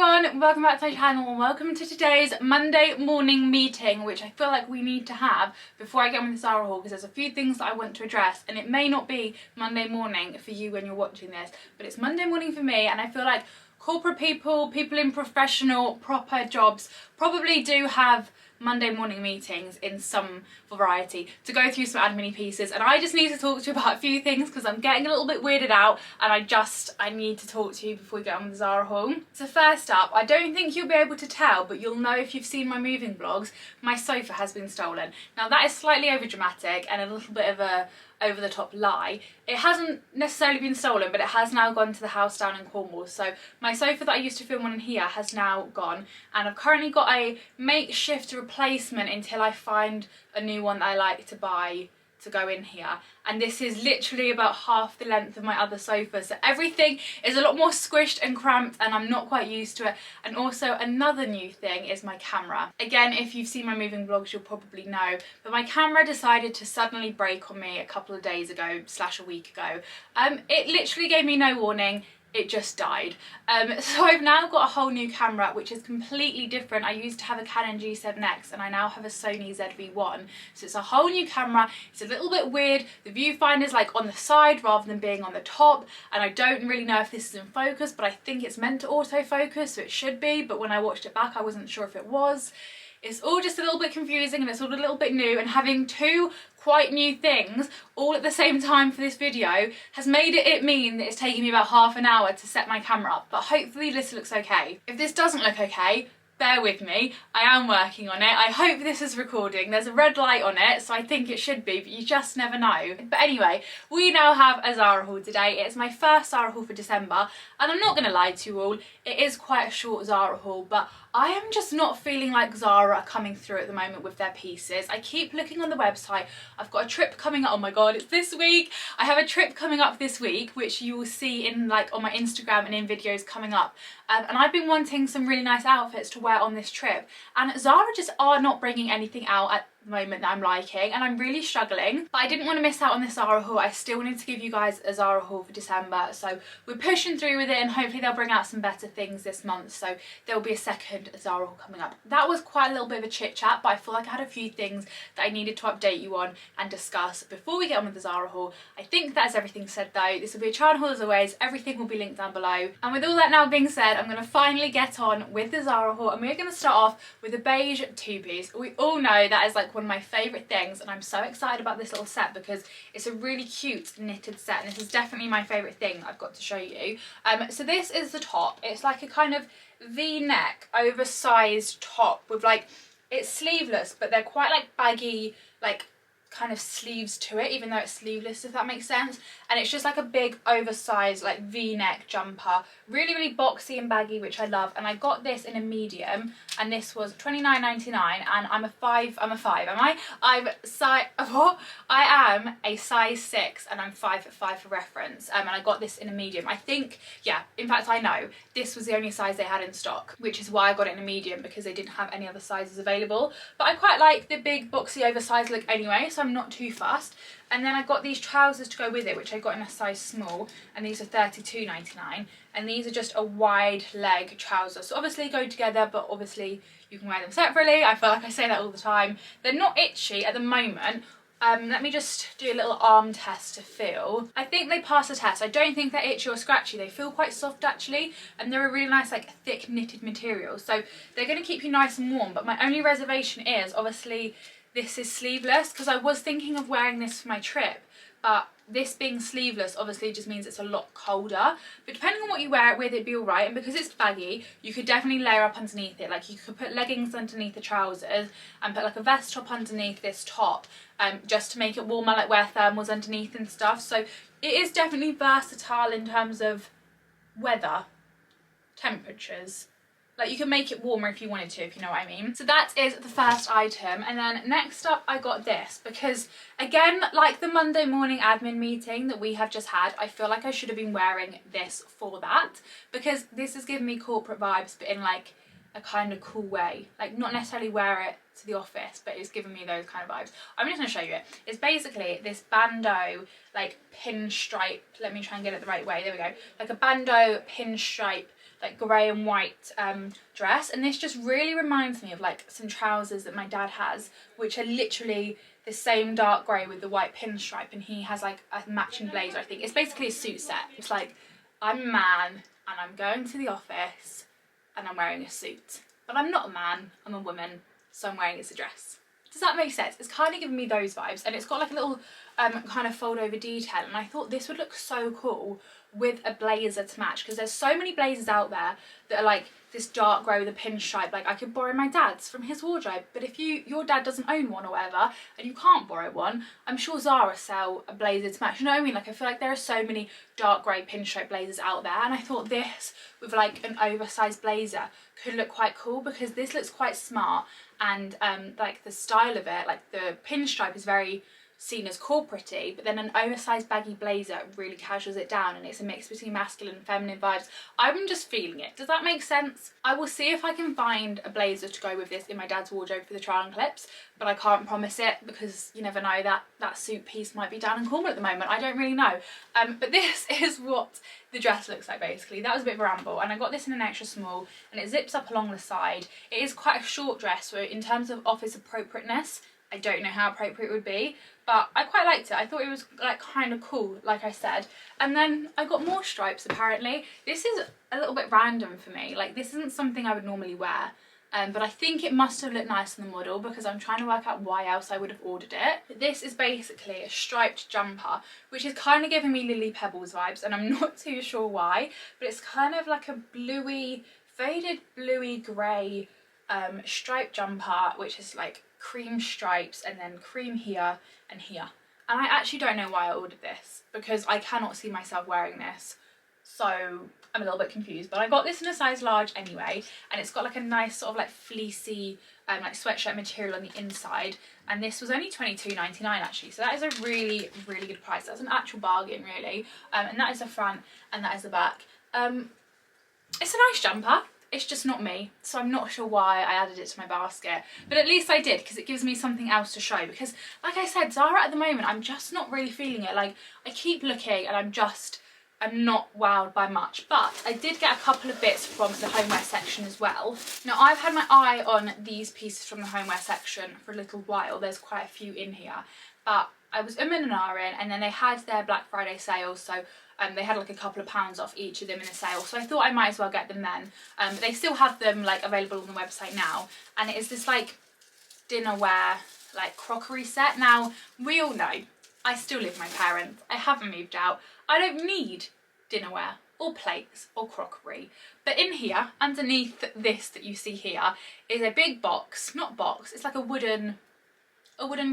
everyone, welcome back to my channel and welcome to today's Monday morning meeting, which I feel like we need to have before I get on with the Zara haul, because there's a few things that I want to address, and it may not be Monday morning for you when you're watching this, but it's Monday morning for me, and I feel like corporate people in professional proper jobs probably do have Monday morning meetings in some variety to go through some admin pieces, and I just need to talk to you about a few things because I'm getting a little bit weirded out, and I need to talk to you before we get on with the Zara haul. So first up, I don't think you'll be able to tell, but you'll know if you've seen my moving vlogs, my sofa has been stolen. Now that is slightly over dramatic and a little bit of a over the top lie. It hasn't necessarily been stolen, but it has now gone to the house down in Cornwall. So my sofa that I used to film on here has now gone, and I've currently got a makeshift replacement until I find a new one that I like to buy to go in here, and this is literally about half the length of my other sofa, so everything is a lot more squished and cramped and I'm not quite used to it. And also another new thing is my camera. Again, if you've seen my moving vlogs you'll probably know, but my camera decided to suddenly break on me a couple of days ago / a week ago. It literally gave me no warning. It just died. So I've now got a whole new camera which is completely different. I used to have a Canon G7X and I now have a Sony ZV-1. So it's a whole new camera. It's a little bit weird. The viewfinder's like on the side rather than being on the top, and I don't really know if this is in focus, but I think it's meant to autofocus, so it should be, but when I watched it back I wasn't sure if it was. It's all just a little bit confusing and it's all a little bit new, and having two quite new things all at the same time for this video has made it mean that it's taking me about half an hour to set my camera up, but hopefully this looks okay. If this doesn't look okay, bear with me, I am working on it. I hope this is recording. There's a red light on it, so I think it should be, but you just never know. But anyway, we now have a Zara haul today. It's my first Zara haul for December, and I'm not going to lie to you all, it is quite a short Zara haul, but I am just not feeling like Zara are coming through at the moment with their pieces. I keep looking on the website. I've got a trip coming up. Oh my god, it's this week. I have a trip coming up this week, which you will see in like on my Instagram and in videos coming up. And I've been wanting some really nice outfits to wear on this trip, and Zara just are not bringing anything out at the moment that I'm liking, and I'm really struggling. But I didn't want to miss out on this Zara haul. I still wanted to give you guys a Zara haul for December, so we're pushing through with it, and hopefully they'll bring out some better things this month, so there will be a second Zara haul coming up. That was quite a little bit of a chit chat, but I feel like I had a few things that I needed to update you on and discuss before we get on with the Zara haul. I think that is everything said though. This will be a trial haul as always. Everything will be linked down below, and with all that now being said, I'm going to finally get on with the Zara haul, and we're going to start off with a beige two-piece. We all know that is like one of my favourite things, and I'm so excited about this little set because it's a really cute knitted set, and this is definitely my favourite thing I've got to show you. So this is the top. It's like a kind of V-neck oversized top with like, it's sleeveless, but they're quite like baggy, like kind of sleeves to it, even though it's sleeveless, if that makes sense. And it's just like a big oversized like V-neck jumper, really boxy and baggy, which I love. And I got this in a medium, and this was $29.99, and I'm a 5, am I? I am a size 6 and I'm 5'5" for reference, and I got this in a medium. I think, yeah, in fact I know this was the only size they had in stock, which is why I got it in a medium, because they didn't have any other sizes available. But I quite like the big boxy oversized look anyway, so I'm not too fussed. And then I got these trousers to go with it, which I got in a size small, and these are $32.99, and these are just a wide leg trouser. So obviously go together, but obviously you can wear them separately. I feel like I say that all the time. They're not itchy at the moment. Let me just do a little arm test to feel. I think they pass the test. I don't think they're itchy or scratchy. They feel quite soft actually, and they're a really nice like thick knitted material. So they're going to keep you nice and warm, but my only reservation is obviously this is sleeveless, because I was thinking of wearing this for my trip, but this being sleeveless obviously just means it's a lot colder. But depending on what you wear it with, it'd be alright, and because it's baggy you could definitely layer up underneath it. Like you could put leggings underneath the trousers and put like a vest top underneath this top, just to make it warmer, like wear thermals underneath and stuff. So it is definitely versatile in terms of weather, temperatures. Like you can make it warmer if you wanted to, if you know what I mean. So that is the first item. And then next up I got this, because again, like the Monday morning admin meeting that we have just had, I feel like I should have been wearing this for that, because this is giving me corporate vibes, but in like a kind of cool way. Like not necessarily wear it to the office, but it's giving me those kind of vibes. I'm just going to show you it. It's basically this bandeau like pinstripe, let me try and get it the right way, there we go, like a bandeau pinstripe like grey and white dress, and this just really reminds me of like some trousers that my dad has, which are literally the same dark grey with the white pinstripe, and he has like a matching blazer. I think it's basically a suit set. It's like, I'm a man and I'm going to the office and I'm wearing a suit, but I'm not a man, I'm a woman, so I'm wearing a dress. Does that make sense? It's kind of giving me those vibes, and it's got like a little kind of fold over detail, and I thought this would look so cool with a blazer to match, because there's so many blazers out there that are like this dark grey with a pinstripe. Like I could borrow my dad's from his wardrobe, but if your dad doesn't own one or whatever and you can't borrow one, I'm sure Zara sell a blazer to match. You know what I mean? Like I feel like there are so many dark grey pinstripe blazers out there, and I thought this with like an oversized blazer could look quite cool, because this looks quite smart, and like the style of it, like the pinstripe is very seen as corporate-y, but then an oversized baggy blazer really casuals it down, and it's a mix between masculine and feminine vibes. I'm just feeling it. Does that make sense? I will see if I can find a blazer to go with this in my dad's wardrobe for the trial and clips, but I can't promise it, because you never know, that suit piece might be down in Cornwall at the moment. I don't really know. But this is what the dress looks like basically. That was a bit of a ramble, and I got this in an extra small, and it zips up along the side. It is quite a short dress, so in terms of office appropriateness, I don't know how appropriate it would be, but I quite liked it. I thought it was like kind of cool, like I said. And then I got more stripes apparently. This is a little bit random for me. Like this isn't something I would normally wear, but I think it must have looked nice on the model, because I'm trying to work out why else I would have ordered it. But this is basically a striped jumper, which is kind of giving me Lily Pebbles vibes, and I'm not too sure why, but it's kind of like a bluey, faded bluey grey striped jumper, which is like cream stripes and then cream here and here. And I actually don't know why I ordered this, because I cannot see myself wearing this, so I'm a little bit confused. But I got this in a size large anyway, and it's got like a nice sort of like fleecy like sweatshirt material on the inside, and this was only £22.99 actually, so that is a really good price. That's an actual bargain really. And that is the front and that is the back. It's a nice jumper. It's just not me, so I'm not sure why I added it to my basket, but at least I did, because it gives me something else to show. Because like I said, Zara at the moment, I'm just not really feeling it. Like I keep looking and I'm not wowed by much, but I did get a couple of bits from the homeware section as well. Now I've had my eye on these pieces from the homeware section for a little while. There's quite a few in here, but I was and ahhing, and then they had their Black Friday sale, so they had like a couple of pounds off each of them in a sale, so I thought I might as well get them then. But they still have them like available on the website now, and it is this like dinnerware like crockery set. Now we all know I still live with my parents, I haven't moved out, I don't need dinnerware or plates or crockery. But in here, underneath this that you see here, is a big box, not box, it's like a wooden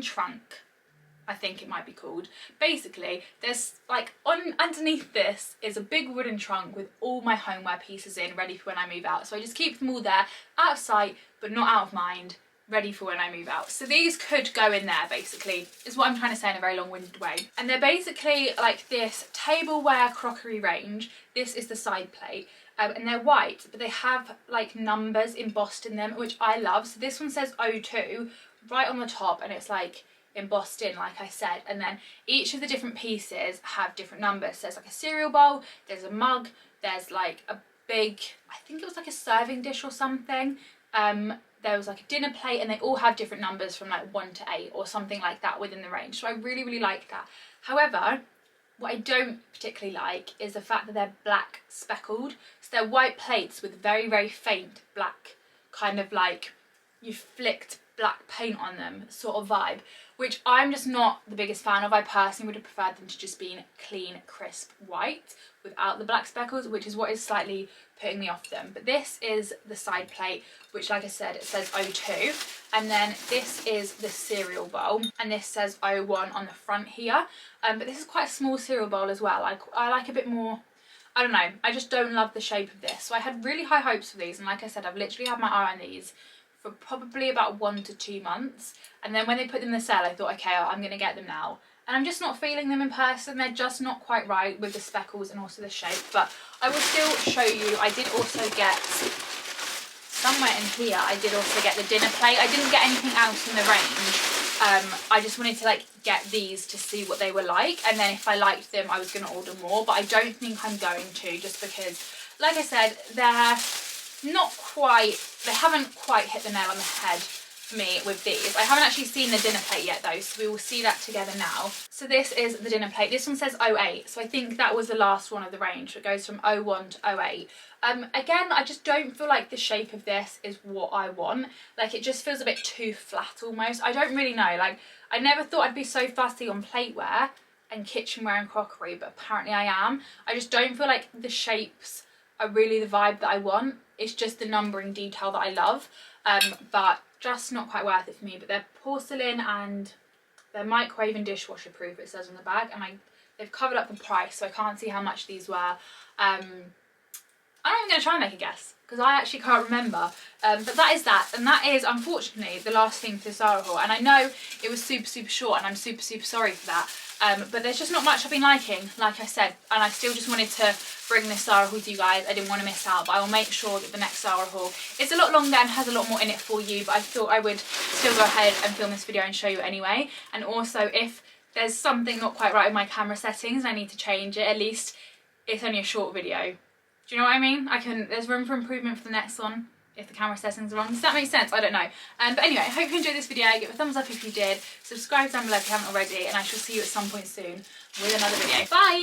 trunk, I think it might be called. Basically, there's like underneath this is a big wooden trunk with all my homeware pieces in, ready for when I move out. So I just keep them all there, out of sight, but not out of mind, ready for when I move out. So these could go in there basically, is what I'm trying to say in a very long-winded way. And they're basically like this tableware crockery range. This is the side plate. And they're white, but they have like numbers embossed in them, which I love. So this one says O2 right on the top, and it's like embossed in, like I said, and then each of the different pieces have different numbers. So there's like a cereal bowl, there's a mug, there's like a big, I think it was like a serving dish or something, there was like a dinner plate, and they all have different numbers from like 1 to 8 or something like that within the range. So I really like that. However, what I don't particularly like is the fact that they're black speckled. So they're white plates with very faint black, kind of like you flicked black paint on them sort of vibe, which I'm just not the biggest fan of. I personally would have preferred them to just be clean, crisp white without the black speckles, which is what is slightly putting me off them. But this is the side plate, which like I said, it says O2, and then this is the cereal bowl, and this says O1 on the front here. But this is quite a small cereal bowl as well. I like a bit more, I don't know, I just don't love the shape of this. So I had really high hopes for these, and like I said, I've literally had my eye on these for probably about 1 to 2 months, and then when they put them in the sale, I thought, okay, I'm gonna get them now, and I'm just not feeling them in person. They're just not quite right with the speckles and also the shape, but I will still show you. I did also get, somewhere in here, I did also get the dinner plate. I didn't get anything else in the range. I just wanted to like get these to see what they were like, and then if I liked them I was going to order more, but I don't think I'm going to, just because like I said, they haven't quite hit the nail on the head for me with these. I haven't actually seen the dinner plate yet though, so we will see that together now. So this is the dinner plate. This one says 08, so I think that was the last one of the range. It goes from 01 to 08. Again, I just don't feel like the shape of this is what I want. Like, it just feels a bit too flat almost. I don't really know. Like, I never thought I'd be so fussy on plateware and kitchenware and crockery, but apparently I am. I just don't feel like the shapes are really the vibe that I want. It's just the numbering detail that I love, but just not quite worth it for me. But they're porcelain and they're microwave and dishwasher proof, it says on the bag, and they've covered up the price, so I can't see how much these were. I'm not even going to try and make a guess because I actually can't remember. But that is that, and that is unfortunately the last thing for the Zara haul. And I know it was super short, and I'm super sorry for that. But there's just not much I've been liking, like I said, and I still just wanted to bring this Zara haul to you guys. I didn't want to miss out, but I will make sure that the next Zara haul is a lot longer and has a lot more in it for you, but I thought I would still go ahead and film this video and show you anyway. And also, if there's something not quite right with my camera settings, I need to change it. At least it's only a short video. Do you know what I mean? There's room for improvement for the next one if the camera settings are wrong. Does that make sense? I don't know. But anyway, I hope you enjoyed this video. Give it a thumbs up if you did. Subscribe down below if you haven't already, and I shall see you at some point soon with another video. Bye!